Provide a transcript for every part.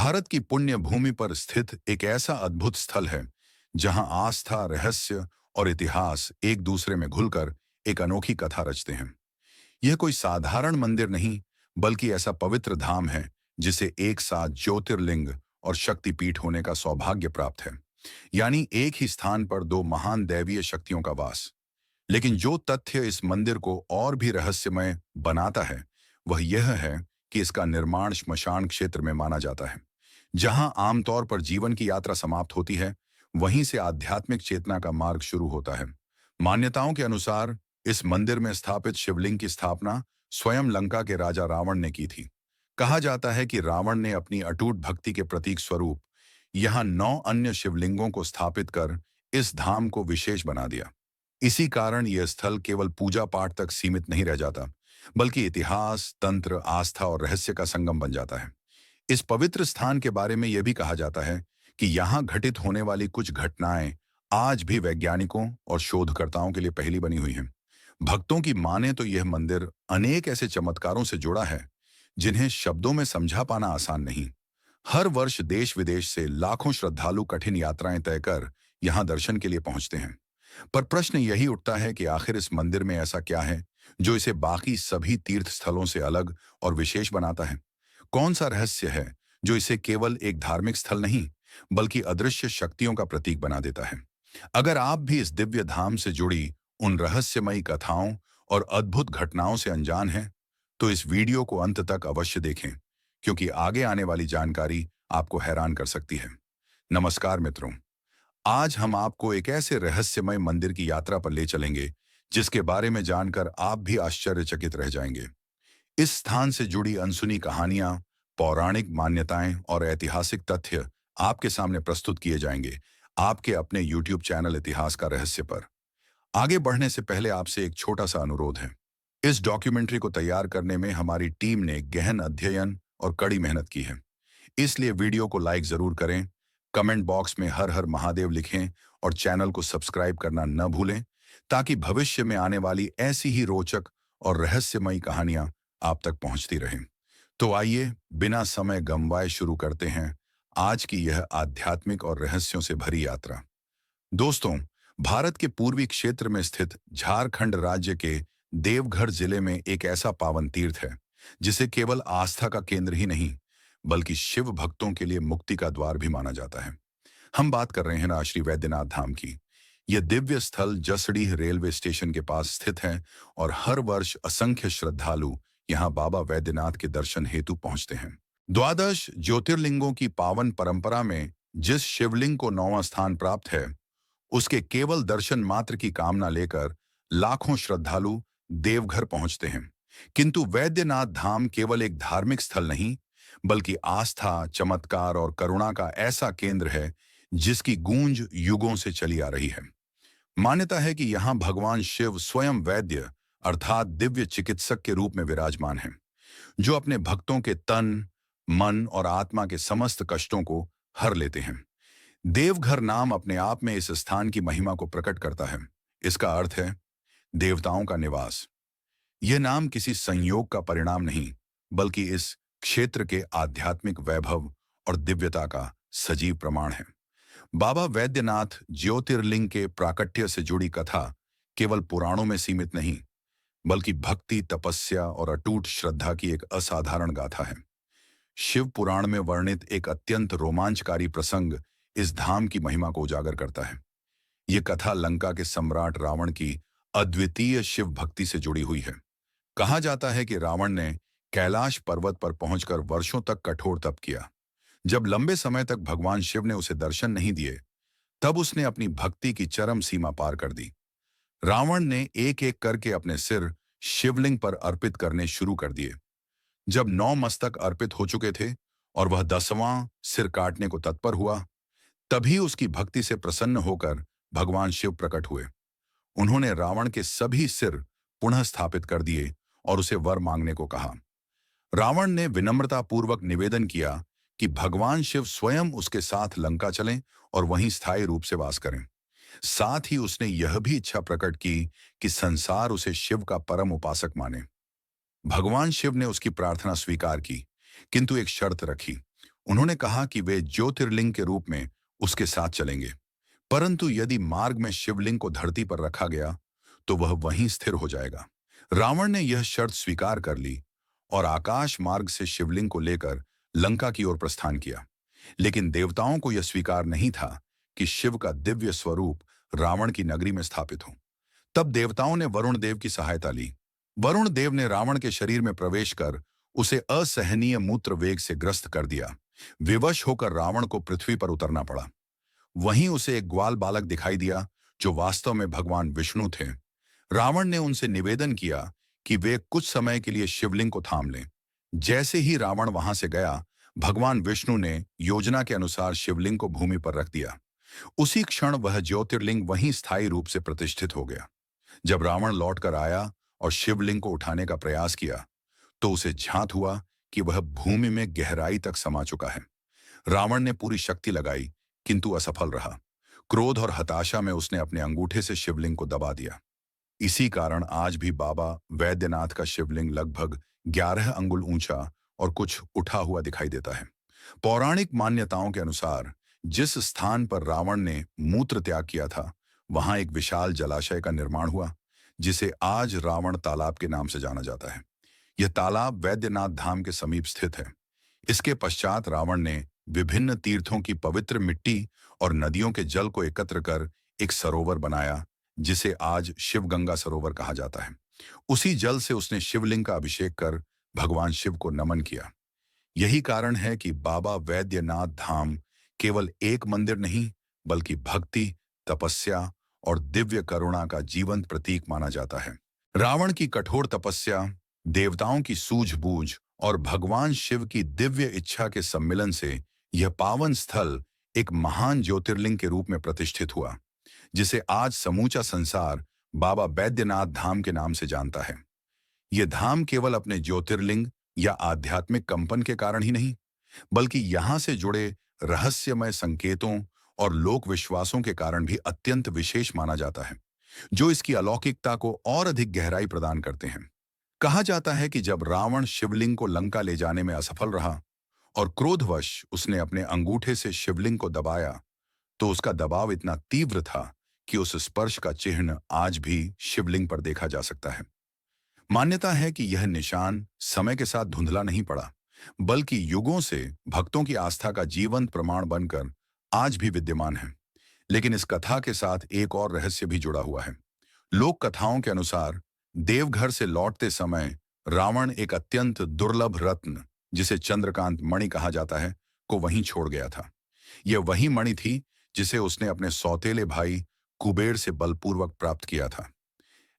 भारत की पुण्य भूमि पर स्थित एक ऐसा अद्भुत स्थल है जहां आस्था, रहस्य और इतिहास एक दूसरे में घुलकर एक अनोखी कथा रचते हैं। यह कोई साधारण मंदिर नहीं, बल्कि ऐसा पवित्र धाम है जिसे एक साथ ज्योतिर्लिंग और शक्तिपीठ होने का सौभाग्य प्राप्त है। यानी एक ही स्थान पर दो महान दैवीय शक्तियों का वास। लेकिन जो तथ्य इस मंदिर को और भी रहस्यमय बनाता है वह यह है कि इसका निर्माण श्मशान क्षेत्र में माना जाता है, जहां आमतौर पर जीवन की यात्रा समाप्त होती है, वहीं से आध्यात्मिक चेतना का मार्ग शुरू होता है। मान्यताओं के अनुसार इस मंदिर में स्थापित शिवलिंग की स्थापना स्वयं लंका के राजा रावण ने की थी। कहा जाता है कि रावण ने अपनी अटूट भक्ति के प्रतीक स्वरूप यहाँ 9 अन्य शिवलिंगों को स्थापित कर इस धाम को विशेष बना दिया। इसी कारण यह स्थल केवल पूजा पाठ तक सीमित नहीं रह जाता, बल्कि इतिहास, तंत्र, आस्था और रहस्य का संगम बन जाता है। इस पवित्र स्थान के बारे में यह भी कहा जाता है कि यहाँ घटित होने वाली कुछ घटनाएं आज भी वैज्ञानिकों और शोधकर्ताओं के लिए पहेली बनी हुई हैं। भक्तों की माने तो यह मंदिर अनेक ऐसे चमत्कारों से जुड़ा है जिन्हें शब्दों में समझा पाना आसान नहीं। हर वर्ष देश विदेश से लाखों श्रद्धालु कठिन यात्राएं तय कर यहाँ दर्शन के लिए पहुंचते हैं। पर प्रश्न यही उठता है कि आखिर इस मंदिर में ऐसा क्या है जो इसे बाकी सभी तीर्थ स्थलों से अलग और विशेष बनाता है। कौन सा रहस्य है जो इसे केवल एक धार्मिक स्थल नहीं, बल्कि अदृश्य शक्तियों का प्रतीक बना देता है। अगर आप भी इस दिव्य धाम से जुड़ी उन रहस्यमयी कथाओं और अद्भुत घटनाओं से अनजान हैं, तो इस वीडियो को अंत तक अवश्य देखें, क्योंकि आगे आने वाली जानकारी आपको हैरान कर सकती है। नमस्कार मित्रों, आज हम आपको एक ऐसे रहस्यमय मंदिर की यात्रा पर ले चलेंगे जिसके बारे में जानकर आप भी आश्चर्यचकित रह जाएंगे। इस स्थान से जुड़ी अनसुनी कहानियां, पौराणिक मान्यताएं और ऐतिहासिक तथ्य आपके सामने प्रस्तुत किए जाएंगे, आपके अपने YouTube चैनल इतिहास का रहस्य पर। आगे बढ़ने से पहले आपसे एक छोटा सा अनुरोध है। इस डॉक्यूमेंट्री को तैयार करने में हमारी टीम ने गहन अध्ययन और कड़ी मेहनत की है, इसलिए वीडियो को लाइक जरूर करें, कमेंट बॉक्स में हर हर महादेव लिखें और चैनल को सब्सक्राइब करना न भूलें, ताकि भविष्य में आने वाली ऐसी ही रोचक और रहस्यमयी कहानियां आप तक पहुंचती रहें। तो आइए बिना समय गंवाए शुरू करते हैं आज की यह आध्यात्मिक और रहस्यों से भरी यात्रा। दोस्तों, भारत के पूर्वी क्षेत्र में स्थित झारखंड राज्य के देवघर जिले में एक ऐसा पावन तीर्थ है जिसे केवल आस्था का केंद्र ही नहीं, बल्कि शिव भक्तों के लिए मुक्ति का द्वार भी माना जाता है। हम बात कर रहे हैं ना श्री वैद्यनाथ धाम की। यह दिव्य स्थल जसडीह रेलवे स्टेशन के पास स्थित है और हर वर्ष असंख्य श्रद्धालु यहाँ बाबा वैद्यनाथ के दर्शन हेतु पहुंचते हैं। द्वादश ज्योतिर्लिंगों की पावन परंपरा में जिस शिवलिंग को 9वां स्थान प्राप्त है, उसके केवल दर्शन मात्र की कामना लेकर लाखों श्रद्धालु देवघर पहुंचते हैं। किंतु वैद्यनाथ धाम केवल एक धार्मिक स्थल नहीं, बल्कि आस्था, चमत्कार और करुणा का ऐसा केंद्र है जिसकी गूंज युगों से चली आ रही है। मान्यता है कि यहाँ भगवान शिव स्वयं वैद्य अर्थात दिव्य चिकित्सक के रूप में विराजमान हैं, जो अपने भक्तों के तन, मन और आत्मा के समस्त कष्टों को हर लेते हैं। देवघर नाम अपने आप में इस स्थान की महिमा को प्रकट करता है। इसका अर्थ है देवताओं का निवास। यह नाम किसी संयोग का परिणाम नहीं, बल्कि इस क्षेत्र के आध्यात्मिक वैभव और दिव्यता का सजीव प्रमाण है। बाबा वैद्यनाथ ज्योतिर्लिंग के प्राकट्य से जुड़ी कथा केवल पुराणों में सीमित नहीं, बल्कि भक्ति, तपस्या और अटूट श्रद्धा की एक असाधारण गाथा है। शिव पुराण में वर्णित एक अत्यंत रोमांचकारी प्रसंग इस धाम की महिमा को उजागर करता है। ये कथा लंका के सम्राट रावण की अद्वितीय शिव भक्ति से जुड़ी हुई है। कहा जाता है कि रावण ने कैलाश पर्वत पर पहुंचकर वर्षों तक कठोर तप किया। जब लंबे समय तक भगवान शिव ने उसे दर्शन नहीं दिए, तब उसने अपनी भक्ति की चरम सीमा पार कर दी। रावण ने एक एक करके अपने सिर शिवलिंग पर अर्पित करने शुरू कर दिए। जब 9 मस्तक अर्पित हो चुके थे और वह 10वां सिर काटने को तत्पर हुआ, तभी उसकी भक्ति से प्रसन्न होकर भगवान शिव प्रकट हुए। उन्होंने रावण के सभी सिर पुनः स्थापित कर दिए और उसे वर मांगने को कहा। रावण ने विनम्रतापूर्वक निवेदन किया कि भगवान शिव स्वयं उसके साथ लंका चलें और वहीं स्थायी रूप से वास करें। साथ ही उसने यह भी इच्छा प्रकट की कि संसार उसे शिव का परम उपासक माने। भगवान शिव ने उसकी प्रार्थना स्वीकार की, किंतु एक शर्त रखी। उन्होंने कहा कि वे ज्योतिर्लिंग के रूप में उसके साथ चलेंगे, परंतु यदि मार्ग में शिवलिंग को धरती पर रखा गया तो वह वहीं स्थिर हो जाएगा। रावण ने यह शर्त स्वीकार कर ली और आकाश मार्ग से शिवलिंग को लेकर लंका की ओर प्रस्थान किया। लेकिन देवताओं को यह स्वीकार नहीं था कि शिव का दिव्य स्वरूप रावण की नगरी में स्थापित हो। तब देवताओं ने वरुण देव की सहायता ली। वरुण देव ने रावण के शरीर में प्रवेश कर उसे असहनीय मूत्र वेग से ग्रस्त कर दिया। विवश होकर रावण को पृथ्वी पर उतरना पड़ा। वहीं उसे एक ग्वाल बालक दिखाई दिया जो वास्तव में भगवान विष्णु थे। रावण ने उनसे निवेदन किया कि वे कुछ समय के लिए शिवलिंग को थाम लें। जैसे ही रावण वहां से गया, भगवान विष्णु ने योजना के अनुसार शिवलिंग को भूमि पर रख दिया। उसी क्षण वह ज्योतिर्लिंग वहीं स्थायी रूप से प्रतिष्ठित हो गया। जब रावण लौटकर आया और शिवलिंग को उठाने का प्रयास किया तो उसे झांत हुआ कि वह भूमि में गहराई तक समा चुका है। रावण ने पूरी शक्ति लगाई किंतु असफल रहा। क्रोध और हताशा में उसने अपने अंगूठे से शिवलिंग को दबा दिया। इसी कारण आज भी बाबा वैद्यनाथ का शिवलिंग लगभग 11 अंगुल ऊंचा और कुछ उठा हुआ दिखाई देता है। पौराणिक मान्यताओं के अनुसार जिस स्थान पर रावण ने मूत्र त्याग किया था, वहां एक विशाल जलाशय का निर्माण हुआ, जिसे आज रावण तालाब के नाम से जाना जाता है। यह तालाब वैद्यनाथ धाम के समीप स्थित है। इसके पश्चात रावण ने विभिन्न तीर्थों की पवित्र मिट्टी और नदियों के जल को एकत्र कर एक सरोवर बनाया, जिसे आज शिवगंगा सरोवर कहा जाता है। उसी जल से उसने शिवलिंग का अभिषेक कर भगवान शिव को नमन किया। यही कारण है कि बाबा वैद्यनाथ धाम केवल एक मंदिर नहीं, बल्कि भक्ति, तपस्या और दिव्य करुणा का जीवंत प्रतीक माना जाता है। रावण की कठोर तपस्या, देवताओं की सूझबूझ और भगवान शिव की दिव्य इच्छा के सम्मिलन से यह पावन स्थल एक महान ज्योतिर्लिंग के रूप में प्रतिष्ठित हुआ, जिसे आज समूचा संसार बाबा बैद्यनाथ धाम के नाम से जानता है। यह धाम केवल अपने ज्योतिर्लिंग या आध्यात्मिक कंपन के कारण ही नहीं, बल्कि यहां से जुड़े रहस्यमय संकेतों और लोक विश्वासों के कारण भी अत्यंत विशेष माना जाता है, जो इसकी अलौकिकता को और अधिक गहराई प्रदान करते हैं। कहा जाता है कि जब रावण शिवलिंग को लंका ले जाने में असफल रहा और क्रोधवश उसने अपने अंगूठे से शिवलिंग को दबाया, तो उसका दबाव इतना तीव्र था कि उस स्पर्श का चिन्ह आज भी शिवलिंग पर देखा जा सकता है। मान्यता है कि यह निशान समय के साथ धुंधला नहीं पड़ा, बल्कि युगों से भक्तों की आस्था का जीवंत प्रमाण बनकर आज भी विद्यमान है। लेकिन इस कथा के साथ एक और रहस्य भी जुड़ा हुआ है। लोक कथाओं के अनुसार देवघर से लौटते समय रावण एक अत्यंत दुर्लभ रत्न, जिसे चंद्रकांत मणि कहा जाता है, को वहीं छोड़ गया था। यह वही मणि थी जिसे उसने अपने सौतेले भाई कुबेर से बलपूर्वक प्राप्त किया था।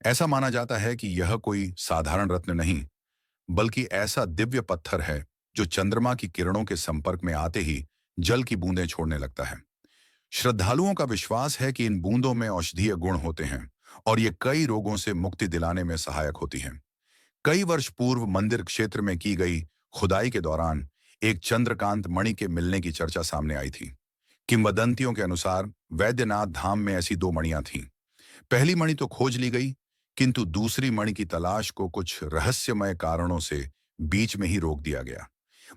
ऐसा माना जाता है कि यह कोई साधारण रत्न नहीं, बल्कि ऐसा दिव्य पत्थर है जो चंद्रमा की किरणों के संपर्क में आते ही जल की बूंदें छोड़ने लगता है। श्रद्धालुओं का विश्वास है कि इन बूंदों में औषधीय गुण होते हैं और ये कई रोगों से मुक्ति दिलाने में सहायक होती हैं। कई वर्ष पूर्व मंदिर क्षेत्र में की गई खुदाई के दौरान एक चंद्रकांत मणि के मिलने की चर्चा सामने आई थी। किंवदंतियों के अनुसार वैद्यनाथ धाम में ऐसी दो मणियां थीं। पहली मणि तो खोज ली गई, किंतु दूसरी मणि की तलाश को कुछ रहस्यमय कारणों से बीच में ही रोक दिया गया।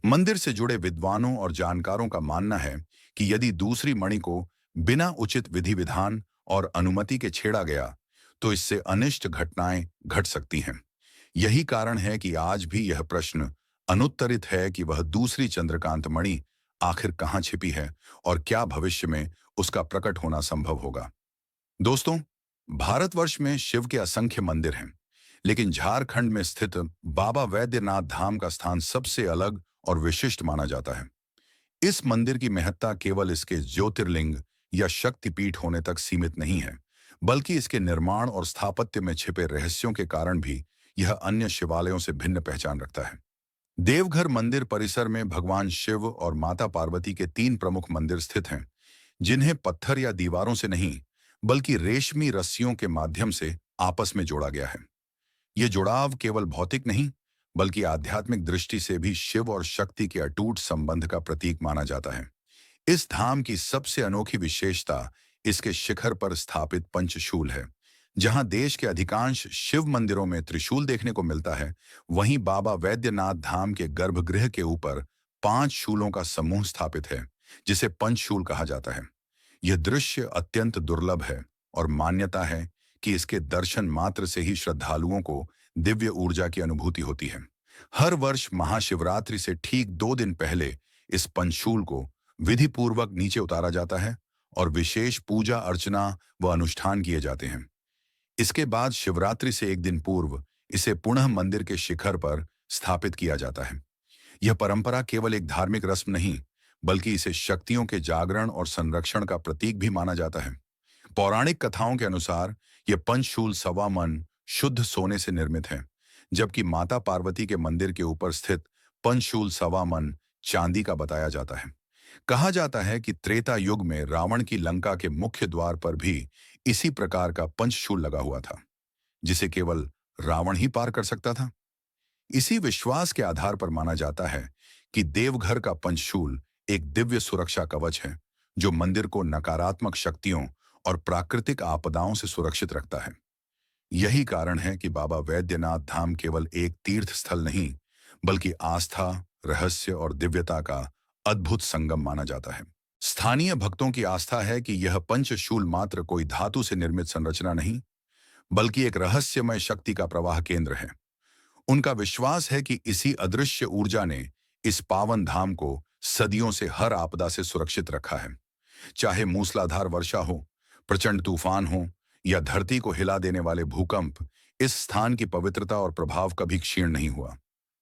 मंदिर से जुड़े विद्वानों और जानकारों का मानना है कि यदि दूसरी मणि को बिना उचित विधि विधान और अनुमति के छेड़ा गया तो इससे अनिष्ट घटनाएं घट सकती हैं। यही कारण है कि आज भी यह प्रश्न अनुत्तरित है कि वह दूसरी चंद्रकांत मणि आखिर कहां छिपी है और क्या भविष्य में उसका प्रकट होना संभव होगा। दोस्तों, भारतवर्ष में शिव के असंख्य मंदिर हैं, लेकिन झारखंड में स्थित बाबा वैद्यनाथ धाम का स्थान सबसे अलग और विशिष्ट माना जाता है। इस मंदिर की महत्ता केवल इसके ज्योतिर्लिंग या शक्तिपीठ होने तक सीमित नहीं है, बल्कि इसके निर्माण और स्थापत्य में छिपे रहस्यों के कारण भी यह अन्य शिवालयों से भिन्न पहचान रखता है। देवघर मंदिर परिसर में भगवान शिव और माता पार्वती के 3 प्रमुख मंदिर स्थित हैं, जिन्हें पत्थर या दीवारों से नहीं, बल्कि रेशमी रस्सियों के माध्यम से आपस में जोड़ा गया है। यह जुड़ाव केवल भौतिक नहीं, बल्कि आध्यात्मिक दृष्टि से भी शिव और शक्ति के अटूट संबंध का प्रतीक माना जाता है। इस धाम की सबसे अनोखी विशेषता इसके शिखर पर स्थापित पंचशूल है। जहां देश के अधिकांश शिव मंदिरों में त्रिशूल देखने को मिलता है, वहीं बाबा वैद्यनाथ धाम के गर्भगृह के ऊपर 5 शूलों का समूह स्थापित है, जिसे पंचशूल कहा जाता है। यह दृश्य अत्यंत दुर्लभ है और मान्यता है कि इसके दर्शन मात्र से ही श्रद्धालुओं को दिव्य ऊर्जा की अनुभूति होती है। हर वर्ष महाशिवरात्रि से ठीक 2 दिन पहले इस पंचशूल को विधि पूर्वक नीचे उतारा जाता है और विशेष पूजा अर्चना व अनुष्ठान किए जाते हैं। इसके बाद शिवरात्रि से एक दिन पूर्व इसे पुनः मंदिर के शिखर पर स्थापित किया जाता है। यह परंपरा केवल एक धार्मिक रस्म नहीं, बल्कि इसे शक्तियों के जागरण और संरक्षण का प्रतीक भी माना जाता है। पौराणिक कथाओं के अनुसार यह पंचशूल सवा मन शुद्ध सोने से निर्मित है, जबकि माता पार्वती के मंदिर के ऊपर स्थित पंचशूल सवा मन चांदी का बताया जाता है। कहा जाता है कि त्रेता युग में रावण की लंका के मुख्य द्वार पर भी इसी प्रकार का पंचशूल लगा हुआ था, जिसे केवल रावण ही पार कर सकता था। इसी विश्वास के आधार पर माना जाता है कि देवघर का पंचशूल एक दिव्य सुरक्षा कवच है, जो मंदिर को नकारात्मक शक्तियों और प्राकृतिक आपदाओं से सुरक्षित रखता है। यही कारण है कि बाबा वैद्यनाथ धाम केवल एक तीर्थ स्थल नहीं, बल्कि आस्था, रहस्य और दिव्यता का अद्भुत संगम माना जाता है। स्थानीय भक्तों की आस्था है कि यह पंचशूल मात्र कोई धातु से निर्मित संरचना नहीं, बल्कि एक रहस्यमय शक्ति का प्रवाह केंद्र है। उनका विश्वास है कि इसी अदृश्य ऊर्जा ने इस पावन धाम को सदियों से हर आपदा से सुरक्षित रखा है। चाहे मूसलाधार वर्षा हो, प्रचंड तूफान हो या धरती को हिला देने वाले भूकंप, इस स्थान की पवित्रता और प्रभाव कभी क्षीण नहीं हुआ।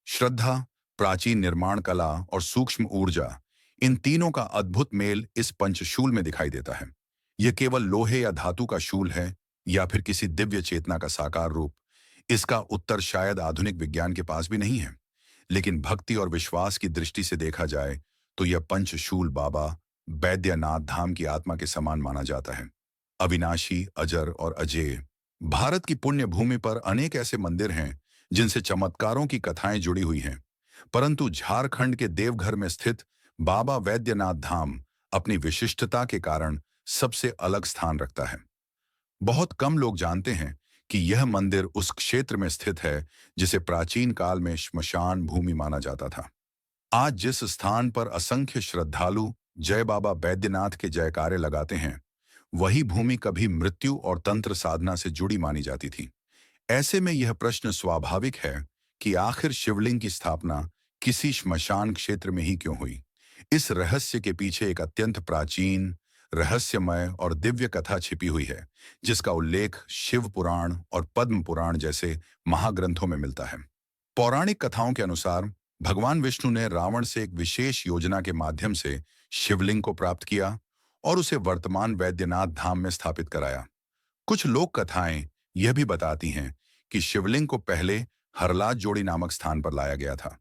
श्रद्धा, प्राचीन निर्माण कला और सूक्ष्म ऊर्जा, इन तीनों का अद्भुत मेल इस पंचशूल में दिखाई देता है। यह केवल लोहे या धातु का शूल है या फिर किसी दिव्य चेतना का साकार रूप, इसका उत्तर शायद आधुनिक विज्ञान के पास भी नहीं है। लेकिन भक्ति और विश्वास की दृष्टि से देखा जाए तो यह पंचशूल बाबा बैद्यनाथ धाम की आत्मा के समान माना जाता है। अविनाशी, अजर और अजेय। भारत की पुण्य भूमि पर अनेक ऐसे मंदिर हैं जिनसे चमत्कारों की कथाएं जुड़ी हुई हैं, परंतु झारखंड के देवघर में स्थित बाबा वैद्यनाथ धाम अपनी विशिष्टता के कारण सबसे अलग स्थान रखता है। बहुत कम लोग जानते हैं कि यह मंदिर उस क्षेत्र में स्थित है जिसे प्राचीन काल में श्मशान भूमि माना जाता था। आज जिस स्थान पर असंख्य श्रद्धालु जय बाबा बैद्यनाथ के जयकारे लगाते हैं, वही भूमि कभी मृत्यु और तंत्र साधना से जुड़ी मानी जाती थी। ऐसे में यह प्रश्न स्वाभाविक है कि आखिर शिवलिंग की स्थापना किसी श्मशान क्षेत्र में ही क्यों हुई। इस रहस्य के पीछे एक अत्यंत प्राचीन, रहस्यमय और दिव्य कथा छिपी हुई है, जिसका उल्लेख शिव पुराण और पद्म पुराण जैसे महाग्रंथों में मिलता है। पौराणिक कथाओं के अनुसार भगवान विष्णु ने रावण से एक विशेष योजना के माध्यम से शिवलिंग को प्राप्त किया और उसे वर्तमान वैद्यनाथ धाम में स्थापित कराया। कुछ लोक कथाएं यह भी बताती हैं कि शिवलिंग को पहले हरलाज जोड़ी नामक स्थान पर लाया गया था,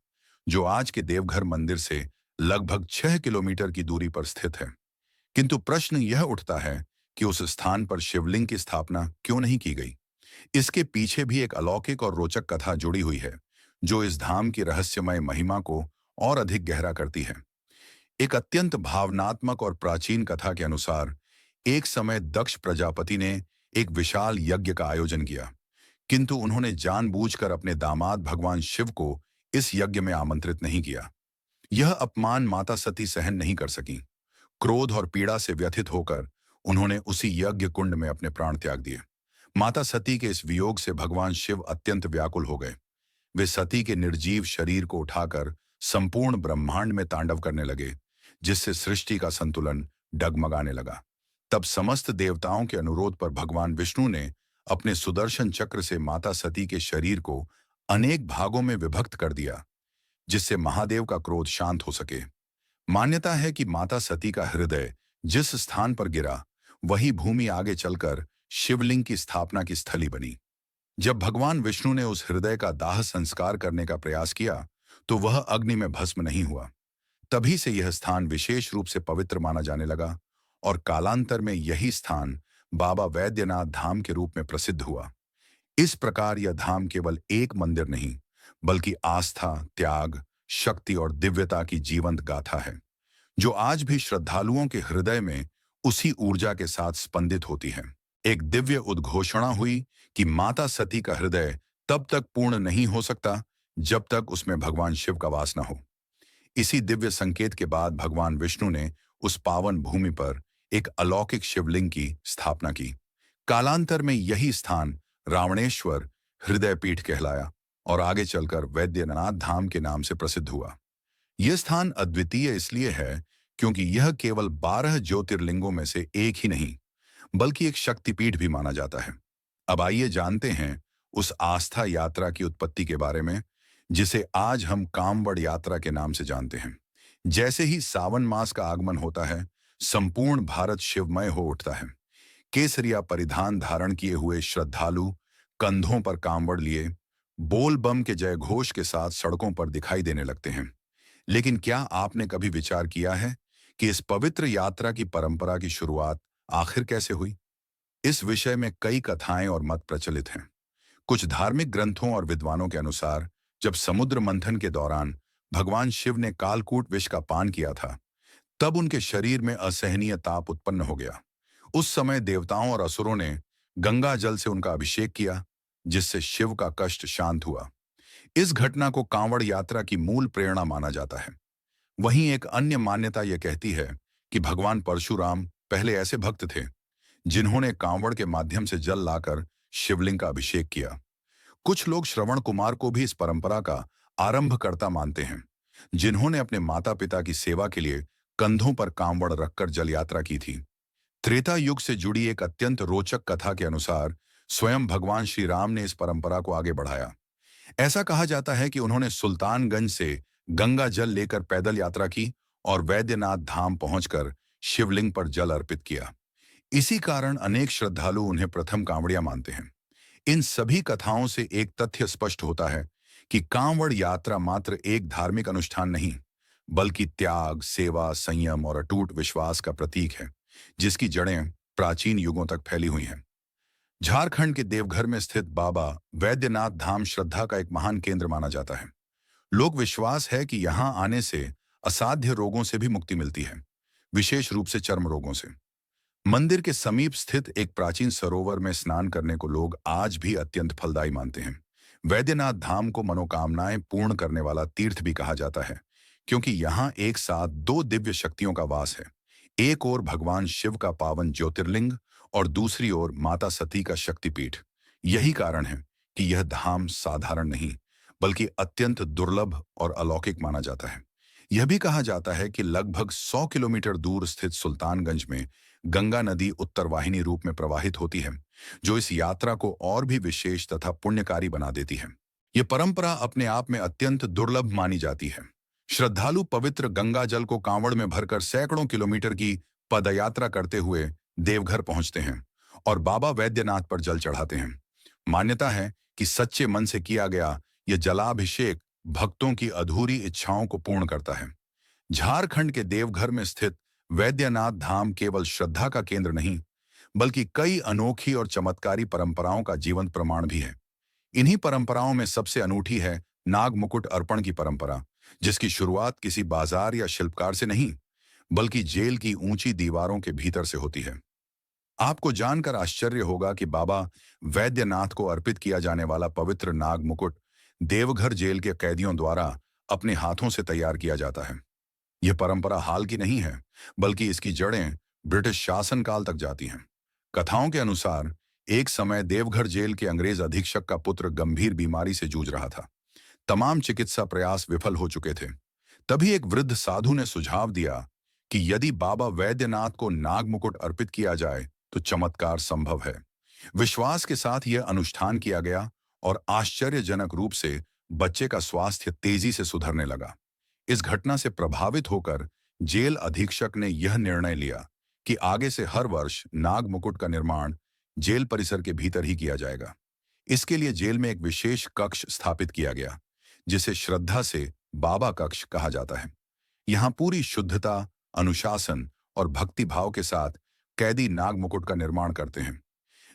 जो आज के देवघर मंदिर से लगभग 6 किलोमीटर की दूरी पर स्थित है। किंतु प्रश्न यह उठता है कि उस स्थान पर शिवलिंग की स्थापना क्यों नहीं की गई। इसके पीछे भी एक अलौकिक और रोचक कथा जुड़ी हुई है, जो इस धाम की रहस्यमय महिमा को और अधिक गहरा करती है। एक अत्यंत भावनात्मक और प्राचीन कथा के अनुसार एक समय दक्ष प्रजापति ने एक विशाल यज्ञ का आयोजन किया, किंतु उन्होंने जानबूझकर अपने दामाद भगवान शिव को इस यज्ञ में आमंत्रित नहीं किया। यह अपमान माता सती सहन नहीं कर सकी। क्रोध और पीड़ा से व्यथित होकर उन्होंने उसी यज्ञ कुंड में अपने प्राण त्याग दिए। माता सती के इस वियोग से भगवान शिव अत्यंत व्याकुल हो गए। वे सती के निर्जीव शरीर को उठाकर संपूर्ण ब्रह्मांड में तांडव करने लगे, जिससे सृष्टि का संतुलन डगमगाने लगा। तब समस्त देवताओं के अनुरोध पर भगवान विष्णु ने अपने सुदर्शन चक्र से माता सती के शरीर को अनेक भागों में विभक्त कर दिया, जिससे महादेव का क्रोध शांत हो सके। मान्यता है कि माता सती का हृदय जिस स्थान पर गिरा, वही भूमि आगे चलकर शिवलिंग की स्थापना की स्थली बनी। जब भगवान विष्णु ने उस हृदय का दाह संस्कार करने का प्रयास किया, तो वह अग्नि में भस्म नहीं हुआ। तभी से यह स्थान विशेष रूप से पवित्र माना जाने लगा और कालांतर में यही स्थान बाबा वैद्यनाथ धाम के रूप में प्रसिद्ध हुआ। इस प्रकार यह धाम केवल एक मंदिर नहीं, बल्कि आस्था, त्याग, शक्ति और दिव्यता की जीवंत गाथा है, जो आज भी श्रद्धालुओं के हृदय में उसी ऊर्जा के साथ स्पंदित होती है। एक दिव्य उद्घोषणा हुई कि माता सती का हृदय तब तक पूर्ण नहीं हो सकता जब तक उसमें भगवान शिव का वास न हो। इसी दिव्य संकेत के बाद भगवान विष्णु ने उस पावन भूमि पर एक अलौकिक शिवलिंग की स्थापना की। कालांतर में यही स्थान रावणेश्वर हृदयपीठ कहलाया और आगे चलकर वैद्यनाथ धाम के नाम से प्रसिद्ध हुआ। यह स्थान अद्वितीय इसलिए है क्योंकि यह केवल 12 ज्योतिर्लिंगों में से एक ही नहीं, बल्कि एक शक्तिपीठ भी माना जाता है। अब आइए जानते हैं उस आस्था यात्रा की उत्पत्ति के बारे में, जिसे आज हम कांवड़ यात्रा के नाम से जानते हैं। जैसे ही सावन मास का आगमन होता है, संपूर्ण भारत शिवमय हो उठता है। केसरिया परिधान धारण किए हुए श्रद्धालु कंधों पर कांवड़ लिए बोल बम के जय घोष के साथ सड़कों पर दिखाई देने लगते हैं। लेकिन क्या आपने कभी विचार किया है कि इस पवित्र यात्रा की परंपरा की शुरुआत आखिर कैसे हुई? इस विषय में कई कथाएं और मत प्रचलित हैं। कुछ धार्मिक ग्रंथों और विद्वानों के अनुसार जब समुद्र मंथन के दौरान भगवान शिव ने कालकूट विष का पान किया था, तब उनके शरीर में असहनीय ताप उत्पन्न हो गया। उस समय देवताओं और असुरों ने गंगा जल से उनका अभिषेक किया, जिससे शिव का कष्ट शांत हुआ। इस घटना को कांवड़ यात्रा की मूल प्रेरणा माना जाता है। वहीं एक अन्य मान्यता यह कहती है कि भगवान परशुराम पहले ऐसे भक्त थे जिन्होंने कांवड़ के माध्यम से जल लाकर शिवलिंग का अभिषेक किया। कुछ लोग श्रवण कुमार को भी इस परंपरा का आरंभकर्ता मानते हैं, जिन्होंने अपने माता पिता की सेवा के लिए कंधों पर कांवड़ रखकर जल यात्रा की थी। त्रेता युग से जुड़ी एक अत्यंत रोचक कथा के अनुसार स्वयं भगवान श्री राम ने इस परंपरा को आगे बढ़ाया। ऐसा कहा जाता है कि उन्होंने सुल्तानगंज से गंगा जल लेकर पैदल यात्रा की और वैद्यनाथ धाम पहुंचकर शिवलिंग पर जल अर्पित किया। इसी कारण अनेक श्रद्धालु उन्हें प्रथम कांवड़िया मानते हैं। इन सभी कथाओं से एक तथ्य स्पष्ट होता है कि कांवड़ यात्रा मात्र एक धार्मिक अनुष्ठान नहीं, बल्कि त्याग, सेवा, संयम और अटूट विश्वास का प्रतीक है, जिसकी जड़ें प्राचीन युगों तक फैली हुई हैं। झारखंड के देवघर में स्थित बाबा वैद्यनाथ धाम श्रद्धा का एक महान केंद्र माना जाता है। लोक विश्वास है कि यहाँ आने से असाध्य रोगों से भी मुक्ति मिलती है, विशेष रूप से चर्म रोगों से। मंदिर के समीप स्थित एक प्राचीन सरोवर में स्नान करने को लोग आज भी अत्यंत फलदायी मानते हैं। वैद्यनाथ धाम को मनोकामनाएं पूर्ण करने वाला तीर्थ भी कहा जाता है, क्योंकि यहाँ एक साथ दो दिव्य शक्तियों का वास है। एक ओर भगवान शिव का पावन ज्योतिर्लिंग और दूसरी ओर माता सती का शक्तिपीठ। यही कारण है कि यह धाम साधारण नहीं, बल्कि अत्यंत दुर्लभ और अलौकिक माना जाता है। यह भी कहा जाता है कि लगभग 100 किलोमीटर दूर स्थित सुल्तानगंज में गंगा नदी उत्तरवाहिनी रूप में प्रवाहित होती है, जो इस यात्रा को और भी विशेष तथा पुण्यकारी बना देती है। यह परंपरा अपने आप में अत्यंत दुर्लभ मानी जाती है। श्रद्धालु पवित्र गंगा जल को कांवड़ में भरकर सैकड़ों किलोमीटर की पदयात्रा करते हुए देवघर पहुंचते हैं और बाबा वैद्यनाथ पर जल चढ़ाते हैं। मान्यता है कि सच्चे मन से किया गया यह जलाभिषेक भक्तों की अधूरी इच्छाओं को पूर्ण करता है। झारखंड के देवघर में स्थित वैद्यनाथ धाम केवल श्रद्धा का केंद्र नहीं, बल्कि कई अनोखी और चमत्कारी परंपराओं का जीवंत प्रमाण भी है। इन्हीं परंपराओं में सबसे अनूठी है नाग मुकुट अर्पण की परंपरा, जिसकी शुरुआत किसी बाजार या शिल्पकार से नहीं, बल्कि जेल की ऊंची दीवारों के भीतर से होती है। आपको जानकर आश्चर्य होगा कि बाबा वैद्यनाथ को अर्पित किया जाने वाला पवित्र नाग मुकुट देवघर जेल के कैदियों द्वारा अपने हाथों से तैयार किया जाता है। यह परंपरा हाल की नहीं है, बल्कि इसकी जड़ें ब्रिटिश शासनकाल तक जाती हैं। कथाओं के अनुसार एक समय देवघर जेल के अंग्रेज अधीक्षक का पुत्र गंभीर बीमारी से जूझ रहा था। तमाम चिकित्सा प्रयास विफल हो चुके थे। तभी एक वृद्ध साधु ने सुझाव दिया कि यदि बाबा वैद्यनाथ को नाग मुकुट अर्पित किया जाए तो चमत्कार संभव है। विश्वास के साथ यह अनुष्ठान किया गया और आश्चर्यजनक रूप से बच्चे का स्वास्थ्य तेजी से सुधरने लगा। इस घटना से प्रभावित होकर जेल अधीक्षक ने यह निर्णय लिया कि आगे से हर वर्ष नाग मुकुट का निर्माण जेल परिसर के भीतर ही किया जाएगा। इसके लिए जेल में एक विशेष कक्ष स्थापित किया गया, जिसे श्रद्धा से बाबा कक्ष कहा जाता है। यहाँ पूरी शुद्धता, अनुशासन और भक्ति भाव के साथ कैदी नाग मुकुट का निर्माण करते हैं।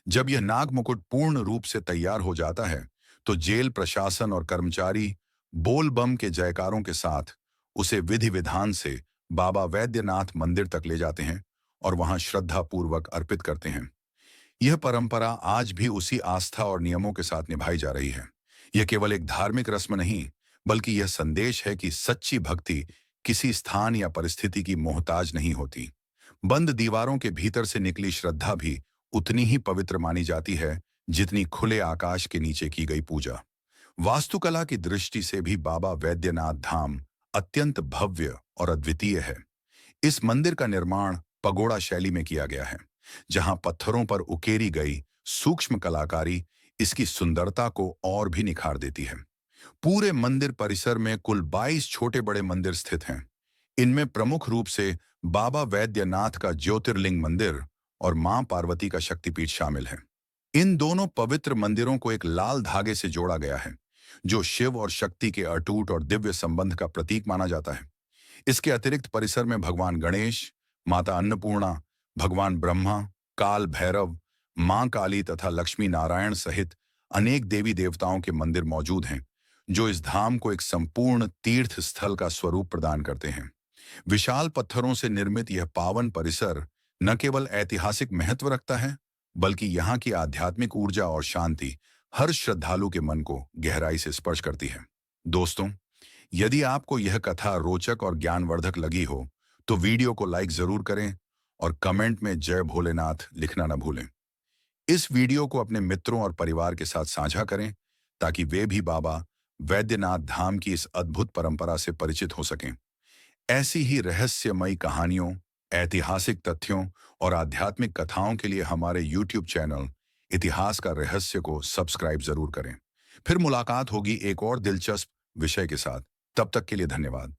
जब यह नाग मुकुट पूर्ण रूप से तैयार हो जाता है, तो जेल प्रशासन और कर्मचारी बोल बम के जयकारों के साथ उसे विधि विधान से बाबा वैद्यनाथ मंदिर तक ले जाते हैं और वहां श्रद्धा पूर्वक अर्पित करते हैं। यह परंपरा आज भी उसी आस्था और नियमों के साथ निभाई जा रही है। यह केवल एक धार्मिक रस्म नहीं, बल्कि यह संदेश है कि सच्ची भक्ति किसी स्थान या परिस्थिति की मोहताज नहीं होती। बंद दीवारों के भीतर से निकली श्रद्धा भी उतनी ही पवित्र मानी जाती है जितनी खुले आकाश के नीचे की गई पूजा। वास्तुकला की दृष्टि से भी बाबा वैद्यनाथ धाम अत्यंत भव्य और अद्वितीय है। इस मंदिर का निर्माण पगोड़ा शैली में किया गया है, जहां पत्थरों पर उकेरी गई सूक्ष्म कलाकारी इसकी सुंदरता को और भी निखार देती है। पूरे मंदिर परिसर में कुल 22 छोटे बड़े मंदिर स्थित हैं। इनमें प्रमुख रूप से बाबा वैद्यनाथ का ज्योतिर्लिंग मंदिर और मां पार्वती का शक्तिपीठ शामिल है। इन दोनों पवित्र मंदिरों को एक लाल धागे से जोड़ा गया है, जो शिव और शक्ति के अटूट और दिव्य संबंध का प्रतीक माना जाता है। इसके अतिरिक्त परिसर में भगवान गणेश, माता अन्नपूर्णा, भगवान ब्रह्मा, काल भैरव, मां काली तथा लक्ष्मी नारायण सहित अनेक देवी देवताओं के मंदिर मौजूद हैं, जो इस धाम को एक संपूर्ण तीर्थ स्थल का स्वरूप प्रदान करते हैं। विशाल पत्थरों से निर्मित यह पावन परिसर न केवल ऐतिहासिक महत्व रखता है, बल्कि यहाँ की आध्यात्मिक ऊर्जा और शांति हर श्रद्धालु के मन को गहराई से स्पर्श करती है। दोस्तों, यदि आपको यह कथा रोचक और ज्ञानवर्धक लगी हो, तो वीडियो को लाइक जरूर करें और कमेंट में जय भोलेनाथ लिखना न भूलें। इस वीडियो को अपने मित्रों और परिवार के साथ साझा करें, ताकि वे भी बाबा वैद्यनाथ धाम की इस अद्भुत परंपरा से परिचित हो सकें। ऐसी ही रहस्यमयी कहानियों, ऐतिहासिक तथ्यों और आध्यात्मिक कथाओं के लिए हमारे YouTube चैनल इतिहास का रहस्य को सब्सक्राइब जरूर करें। फिर मुलाकात होगी एक और दिलचस्प विषय के साथ। तब तक के लिए धन्यवाद।